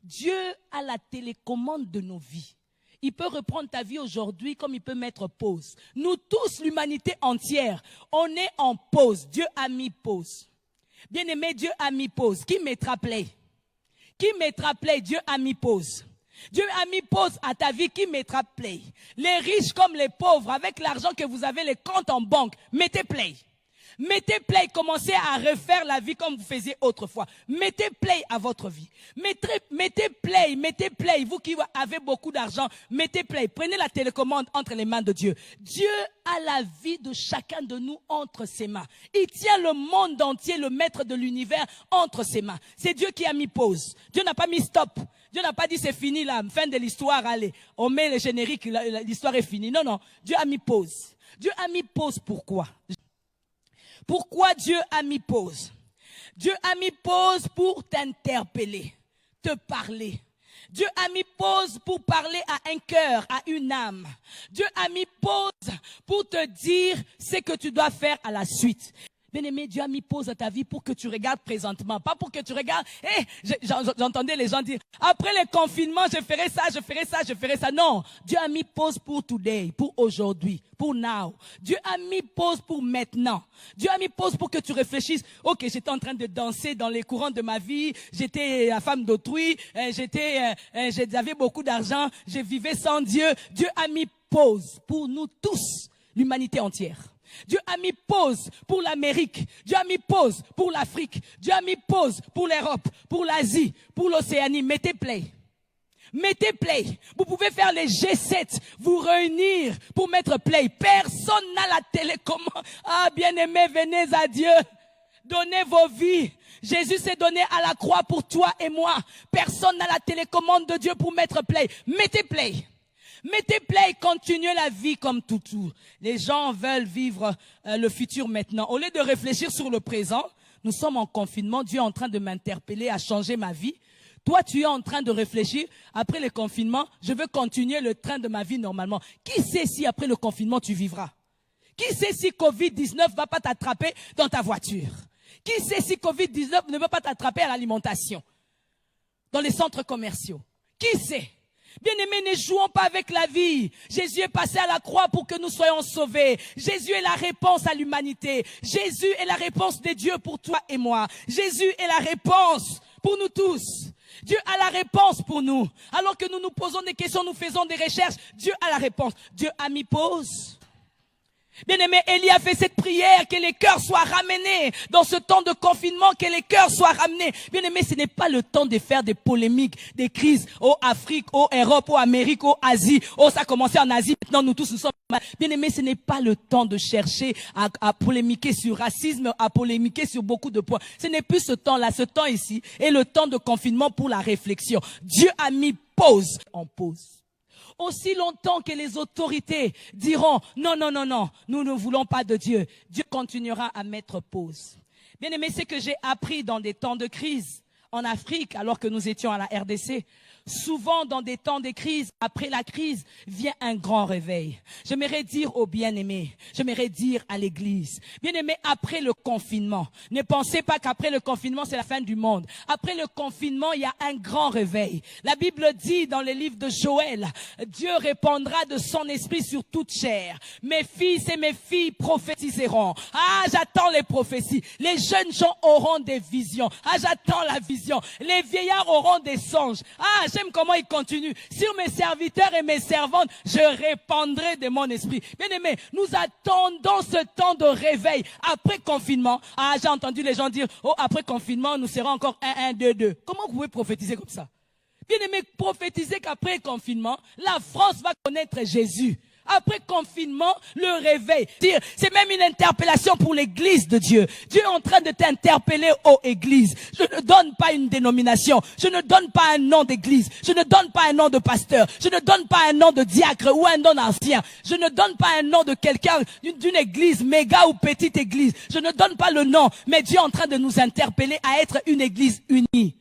Dieu a la télécommande de nos vies. Il peut reprendre ta vie aujourd'hui comme il peut mettre pause. Nous tous, l'humanité entière, on est en pause. Dieu a mis pause. Bien-aimé, Dieu a mis pause. Qui mettra play? Qui mettra play? Dieu a mis pause. Dieu a mis pause à ta vie. Qui mettra play? Les riches comme les pauvres, avec l'argent que vous avez, les comptes en banque, mettez play. Mettez play, commencez à refaire la vie comme vous faisiez autrefois. Mettez play à votre vie. Mettez play. Vous qui avez beaucoup d'argent, mettez play. Prenez la télécommande entre les mains de Dieu. Dieu a la vie de chacun de nous entre ses mains. Il tient le monde entier, le maître de l'univers, entre ses mains. C'est Dieu qui a mis pause. Dieu n'a pas mis stop. Dieu n'a pas dit c'est fini là, fin de l'histoire, allez. On met le générique, l'histoire est finie. Non, non. Dieu a mis pause. Dieu a mis pause pourquoi? Pourquoi Dieu a mis pause? Dieu a mis pause pour t'interpeller, te parler. Dieu a mis pause pour parler à un cœur, à une âme. Dieu a mis pause pour te dire ce que tu dois faire à la suite. Bien-aimé, Dieu a mis pause à ta vie pour que tu regardes présentement, pas pour que tu regardes. J'entendais les gens dire, après le confinement, je ferai ça, je ferai ça, je ferai ça. Non, Dieu a mis pause pour today, pour aujourd'hui, pour now. Dieu a mis pause pour maintenant. Dieu a mis pause pour que tu réfléchisses. Ok, j'étais en train de danser dans les courants de ma vie, j'étais la femme d'autrui, j'avais beaucoup d'argent, je vivais sans Dieu. Dieu a mis pause pour nous tous, l'humanité entière. Dieu a mis pause pour l'Amérique. Dieu a mis pause pour l'Afrique. Dieu a mis pause pour l'Europe, pour l'Asie, pour l'Océanie. Mettez play. Mettez play. Vous pouvez faire les G7, vous réunir pour mettre play. Personne n'a la télécommande. Ah, bien-aimés, venez à Dieu. Donnez vos vies. Jésus s'est donné à la croix pour toi et moi. Personne n'a la télécommande de Dieu pour mettre play. Mettez play. Mettez play, continuez la vie comme toutou. Les gens veulent vivre le futur maintenant. Au lieu de réfléchir sur le présent, nous sommes en confinement. Dieu est en train de m'interpeller à changer ma vie. Toi, tu es en train de réfléchir. Après le confinement, je veux continuer le train de ma vie normalement. Qui sait si après le confinement, tu vivras? Qui sait si Covid-19 ne va pas t'attraper dans ta voiture? Qui sait si Covid-19 ne va pas t'attraper à l'alimentation? Dans les centres commerciaux? Qui sait? Bien-aimés, ne jouons pas avec la vie. Jésus est passé à la croix pour que nous soyons sauvés. Jésus est la réponse à l'humanité. Jésus est la réponse de Dieu pour toi et moi. Jésus est la réponse pour nous tous. Dieu a la réponse pour nous. Alors que nous nous posons des questions, nous faisons des recherches, Dieu a la réponse. Dieu a mis pause. Bien-aimé, Élie a fait cette prière, que les cœurs soient ramenés dans ce temps de confinement, que les cœurs soient ramenés. Bien-aimé, ce n'est pas le temps de faire des polémiques, des crises, au Afrique, au Europe, au Amérique, au Asie. Oh, ça a commencé en Asie, maintenant nous tous nous sommes mal. Bien-aimé, ce n'est pas le temps de chercher à polémiquer sur racisme, à polémiquer sur beaucoup de points. Ce n'est plus ce temps-là, ce temps ici est le temps de confinement pour la réflexion. Dieu a mis pause en pause. Aussi longtemps que les autorités diront non, non, non, non, nous ne voulons pas de Dieu, Dieu continuera à mettre pause. Bien aimé, c'est que j'ai appris dans des temps de crise en Afrique, alors que nous étions à la RDC. Souvent, dans des temps de crise, après la crise, vient un grand réveil. J'aimerais dire aux bien-aimés, j'aimerais dire à l'église, bien-aimés, après le confinement, ne pensez pas qu'après le confinement, c'est la fin du monde. Après le confinement, il y a un grand réveil. La Bible dit dans le livre de Joël, Dieu répandra de son esprit sur toute chair. Mes fils et mes filles prophétiseront. Ah, j'attends les prophéties. Les jeunes gens auront des visions. Ah, j'attends la vision. Les vieillards auront des songes. Ah, j'aime comment il continue. Sur mes serviteurs et mes servantes, je répandrai de mon esprit. Bien aimé, nous attendons ce temps de réveil après confinement. Ah, j'ai entendu les gens dire, oh, après confinement, nous serons encore 1, 1, 2, 2. Comment vous pouvez prophétiser comme ça? Bien aimé, prophétiser qu'après confinement, la France va connaître Jésus. Après confinement, le réveil. C'est même une interpellation pour l'église de Dieu. Dieu est en train de t'interpeller aux églises. Je ne donne pas une dénomination. Je ne donne pas un nom d'église. Je ne donne pas un nom de pasteur. Je ne donne pas un nom de diacre ou un nom d'ancien. Je ne donne pas un nom de quelqu'un d'une église méga ou petite église. Je ne donne pas le nom. Mais Dieu est en train de nous interpeller à être une église unie.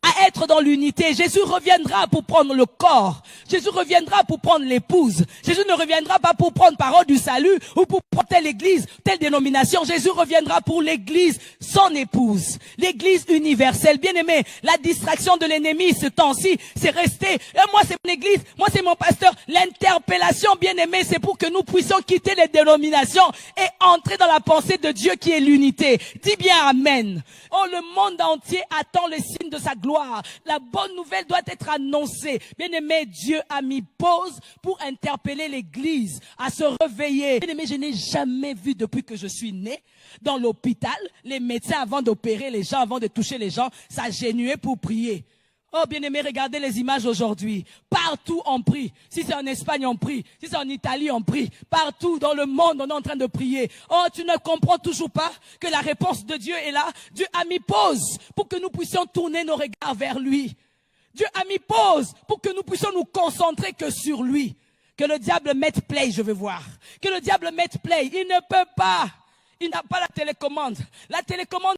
à être dans l'unité. Jésus reviendra pour prendre le corps. Jésus reviendra pour prendre l'épouse. Jésus ne reviendra pas pour prendre parole du salut ou pour prendre telle église, telle dénomination. Jésus reviendra pour l'église, son épouse. L'église universelle. Bien aimé, la distraction de l'ennemi ce temps-ci, c'est rester. Moi, c'est mon église, moi, c'est mon pasteur. L'interpellation, bien aimé, c'est pour que nous puissions quitter les dénominations et entrer dans la pensée de Dieu qui est l'unité. Dis bien amen. Oh, le monde entier attend le signe de sa gloire. La bonne nouvelle doit être annoncée. Bien-aimé, Dieu a mis pause pour interpeller l'église à se réveiller. Bien-aimé, je n'ai jamais vu depuis que je suis né dans l'hôpital, les médecins avant d'opérer les gens, avant de toucher les gens, s'agenouiller pour prier. Oh, bien-aimé, regardez les images aujourd'hui. Partout, on prie. Si c'est en Espagne, on prie. Si c'est en Italie, on prie. Partout dans le monde, on est en train de prier. Oh, tu ne comprends toujours pas que la réponse de Dieu est là. Dieu a mis pause pour que nous puissions tourner nos regards vers lui. Dieu a mis pause pour que nous puissions nous concentrer que sur lui. Que le diable mette play, je veux voir. Que le diable mette play. Il ne peut pas. Il n'a pas la télécommande. La télécommande